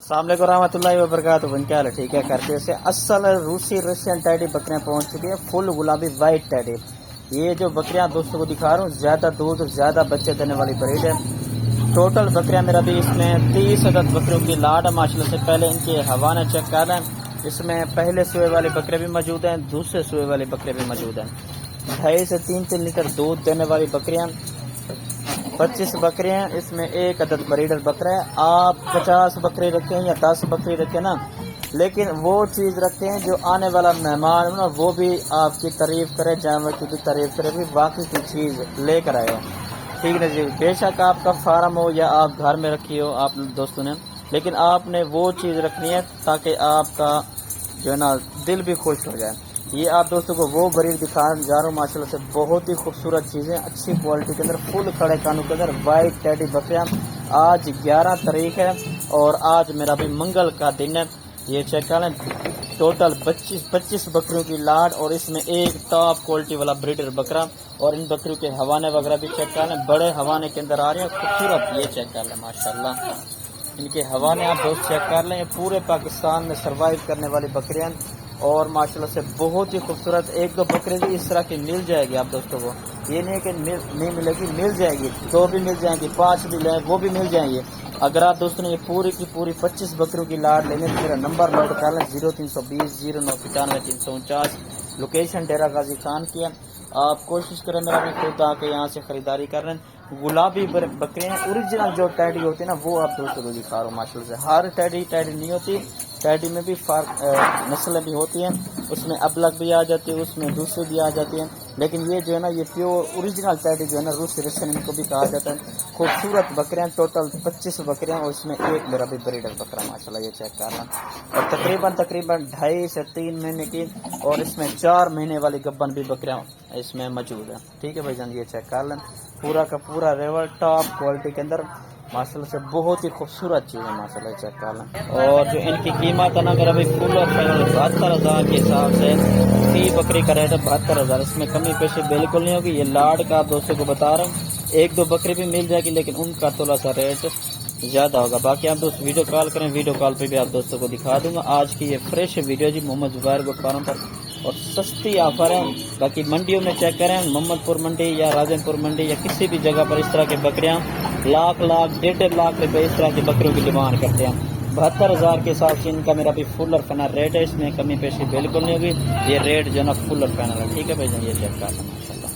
السلام علیکم ورحمۃ اللہ وبرکاتہ۔ کیا حال ہے؟ ٹھیک ہے کرتے سے اصل روسی رشین ٹیڈی بکریاں پہنچ چکی ہیں، فل گلابی وائٹ ٹیڈی۔ یہ جو بکریاں دوستوں کو دکھا رہا ہوں زیادہ دودھ زیادہ بچے دینے والی بریڈ ہے۔ ٹوٹل بکریاں میرا بھی اس میں 30 عدد بکریوں کی لاٹ ہے ماشاءاللہ سے۔ پہلے ان کے حوالے چیک کر لیں، اس میں پہلے سوئے والے بکرے بھی موجود ہیں، دوسرے سوئے والے بکرے بھی موجود ہیں۔ 2.5 سے 3 لیٹر دودھ دینے والی بکریاں 25 بکرے ہیں، اس میں ایک عدد بریڈر بکرا ہے۔ آپ 50 بکرے رکھیں یا 10 بکرے رکھیں نا، لیکن وہ چیز رکھیں جو آنے والا مہمان نا وہ بھی آپ کی تعریف کرے، جانور کی بھی تعریف کرے، بھی واقعی کی چیز لے کر آئے ہو۔ ٹھیک ہے جی، بے شک آپ کا فارم ہو یا آپ گھر میں رکھی ہو آپ دوستوں نے، لیکن آپ نے وہ چیز رکھنی ہے تاکہ آپ کا جو ہے نا دل بھی خوش ہو جائے۔ یہ آپ دوستوں کو وہ بریڈ دکھانے جا رہا ہوں ماشاءاللہ سے، بہت ہی خوبصورت چیزیں، اچھی کوالٹی کے اندر، فل کھڑے کانوں کے اندر وائٹ ٹیڈی بکریاں۔ آج 11 تاریخ ہے اور آج میرا بھی منگل کا دن ہے۔ یہ چیک کریں، ٹوٹل 25 بکریوں کی لاٹ اور اس میں ایک ٹاپ کوالٹی والا بریڈر بکرا، اور ان بکریوں کے حوانے وغیرہ بھی چیک کر لیں، بڑے حوانے کے اندر آ رہے ہیں خوبصورت۔ یہ چیک کر لیں ماشاءاللہ، ان کے حوانے آپ دوست چیک کر لیں، پورے پاکستان میں سروائیو کرنے والی بکریاں اور ماشاءاللہ سے بہت ہی خوبصورت۔ ایک دو بکرے بھی اس طرح کی مل جائے گی آپ دوستوں کو، یہ نہیں کہ نہیں ملے گی، مل جائے گی، 2 بھی مل جائیں گی، 5 بھی لیں وہ بھی مل جائیں گے۔ اگر آپ دوستوں نے یہ پوری کی پوری 25 بکریوں کی لاٹ لینے تو میرا نمبر نوٹ کر لیں، 0320 0995 349، لوکیشن ڈیرہ غازی خان کی ہے۔ آپ کوشش کریں میرا بھی خود آ کے یہاں سے خریداری کر لیں۔ گلابی بکرے ہیں، اوریجنل جو ٹیڈی ہوتی ہے نا وہ آپ دوستوں کو دکھا رہا ہوں ماشاءاللہ سے۔ ہر ٹیڈی نہیں ہوتی، ٹیڈی میں بھی نسلیں بھی ہوتی ہیں، اس میں ابلک بھی آ جاتی ہے، اس میں دوسری بھی آ جاتی ہیں، لیکن یہ جو ہے نا یہ پیور اوریجنل ٹیڈی جو ہے نا روسی رشین ان کو بھی کہا جاتا ہے۔ خوبصورت بکریاں ٹوٹل 25 بکریاں اور اس میں ایک میرا بھی بریڈر بکرا ماشاءاللہ، یہ چیک کرنا۔ اور تقریباً 2.5 سے 3 مہینے کی اور اس میں 4 مہینے والی گبن بھی بکریاں اس میں موجود ہے۔ ٹھیک ہے بھائی جان، یہ چیک کر لیں، پورا کا پورا ریور ٹاپ کوالٹی کے اندر ماشاءاللہ سے بہت ہی خوبصورت چیز ہے ماشاءاللہ، چیک کر لیں۔ اور جو ان کی قیمت ہے نا میرا بھی فل اور فائنل 72,000 کے حساب سے فی بکری کا ریٹ ہے 72,000، اس میں کمی پیشی بالکل نہیں ہوگی۔ یہ لاڈ کا آپ دوستوں کو بتا رہا ہوں، ایک دو بکری بھی مل جائے گی لیکن ان کا تھوڑا سا ریٹ زیادہ ہوگا۔ باقی آپ دوست ویڈیو کال کریں، ویڈیو کال پہ بھی آپ دوستوں کو دکھا دوں گا۔ آج کی یہ فریش ویڈیو جی محمد زبیر گوٹ فارم پر، اور سستی آفر ہے۔ باقی منڈیوں میں چیک کریں، محمد پور منڈی یا راجن پور منڈی یا کسی بھی جگہ پر اس طرح کے بکریاں لاکھ 1.5 لاکھ روپے اس طرح کی بکریوں کی ڈیمانڈ کرتے ہیں۔ 72,000 کے حساب سے ان کا میرا بھی فل اور فائنل ریٹ ہے، اس میں کمی پیشی بالکل نہیں ہوگی۔ یہ ریٹ جو ہے نا فل اور فائنل ہے۔ ٹھیک ہے بھائی جان، یہ چیک کرنا ماشاءاللہ۔